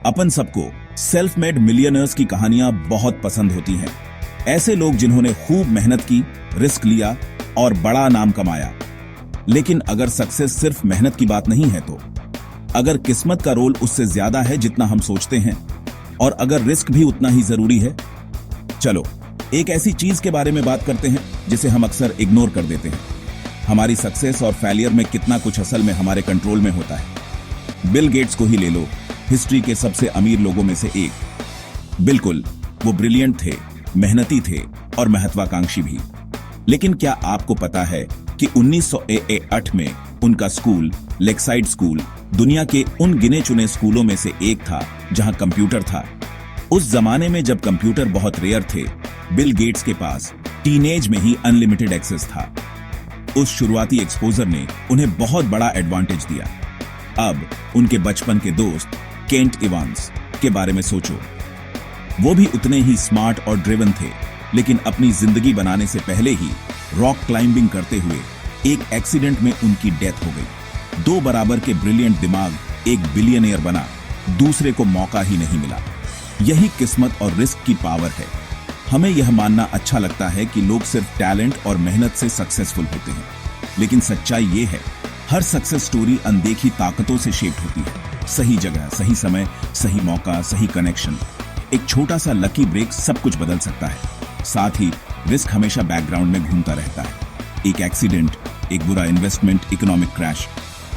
अपन सबको self made millionaires की कहानियां बहुत पसंद होती हैं। ऐसे लोग जिन्होंने खूब मेहनत की, रिस्क लिया और बड़ा नाम कमाया। लेकिन अगर सक्सेस सिर्फ मेहनत की बात नहीं है तो, अगर किस्मत का रोल उससे ज्यादा है जितना हम सोचते हैं, और अगर रिस्क भी उतना ही जरूरी है, चलो एक ऐसी चीज के बारे में बात करते हैं जिसे हम अक्सर इग्नोर कर देते हैं। हमारी सक्सेस और फेलियर में कितना कुछ असल में हमारे कंट्रोल में होता है। बिल गेट्स को ही ले लो, हिस्ट्री के सबसे अमीर लोगों में से एक। बिल्कुल, वो ब्रिलियंट थे, मेहनती थे और महत्वाकांक्षी भी। लेकिन क्या आपको पता है कि 1908 में उनका स्कूल, लेक्साइड स्कूल, दुनिया के उन गिने चुने स्कूलों में से एक था जहां कंप्यूटर था। उस जमाने में जब कंप्यूटर बहुत रेयर थे, बिल गेट्स के पास टीनेज में ही अनलिमिटेड एक्सेस था। उस शुरुआती एक्सपोजर ने उन्हें बहुत बड़ा एडवांटेज दिया। अब उनके बचपन के दोस्त केंट इवांस के बारे में सोचो। वो भी उतने ही स्मार्ट और ड्रिवन थे, लेकिन अपनी जिंदगी बनाने से पहले ही रॉक क्लाइंबिंग करते हुए एक एक्सीडेंट में उनकी डेथ हो गई। दो बराबर के ब्रिलियंट दिमाग एक बिलियनियर बना, दूसरे को मौका ही नहीं मिला। यही किस्मत और रिस्क की पावर है। हमें यह मानना अच्छा लगता है कि लोग सिर्फ टैलेंट और मेहनत से सक्सेसफुल होते हैं, लेकिन सच्चाई ये है, हर सक्सेस स्टोरी अनदेखी ताकतों से शेप्ड होती है। सही जगह, सही समय, सही मौका, सही कनेक्शन। एक छोटा सा लकी ब्रेक सब कुछ बदल सकता है। साथ ही रिस्क हमेशा बैकग्राउंड में घूमता रहता है। एक एक्सीडेंट, एक बुरा इन्वेस्टमेंट, इकोनॉमिक क्रैश,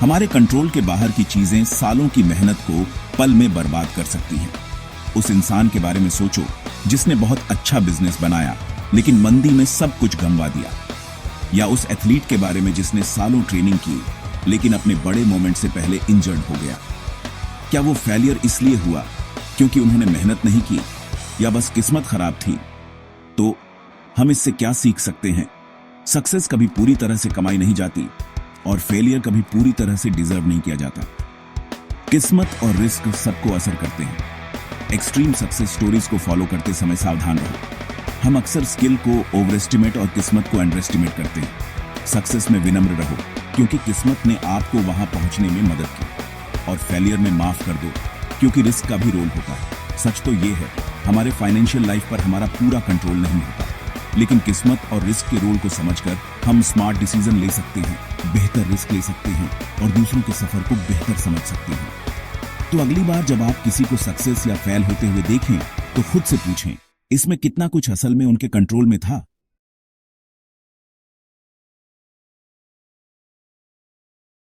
हमारे कंट्रोल के बाहर की चीजें सालों की मेहनत को पल में बर्बाद कर सकती हैं। उस इंसान के बारे में सोचो जिसने बहुत अच्छा बिजनेस बनाया लेकिन मंदी में सब कुछ गंवा दिया। या उस एथलीट के बारे में जिसने सालों ट्रेनिंग की लेकिन अपने बड़े मोमेंट से पहले इंजर्ड हो गया। क्या वो फेलियर इसलिए हुआ क्योंकि उन्होंने मेहनत नहीं की, या बस किस्मत खराब थी? तो हम इससे क्या सीख सकते हैं? सक्सेस कभी पूरी तरह से कमाई नहीं जाती और फेलियर कभी पूरी तरह से डिजर्व नहीं किया जाता। किस्मत और रिस्क सबको असर करते हैं। एक्सट्रीम सक्सेस स्टोरीज को फॉलो करते समय सावधान रहो। हम अक्सर स्किल को ओवर एस्टिमेट और किस्मत को अंडर एस्टिमेट करते हैं। सक्सेस में विनम्र रहो क्योंकि किस्मत ने आपको वहां पहुंचने में मदद की, और फेलियर में माफ कर दो क्योंकि रिस्क का भी रोल होता है। सच तो ये है, हमारे फाइनेंशियल लाइफ पर हमारा पूरा कंट्रोल नहीं होता, लेकिन किस्मत और रिस्क के रोल को समझकर हम स्मार्ट डिसीजन ले सकते हैं, बेहतर रिस्क ले सकते हैं और दूसरों के सफर को बेहतर समझ सकते हैं। तो अगली बार जब आप किसी को सक्सेस या फेल होते हुए देखें तो खुद से पूछें, इसमें कितना कुछ असल में उनके कंट्रोल में था।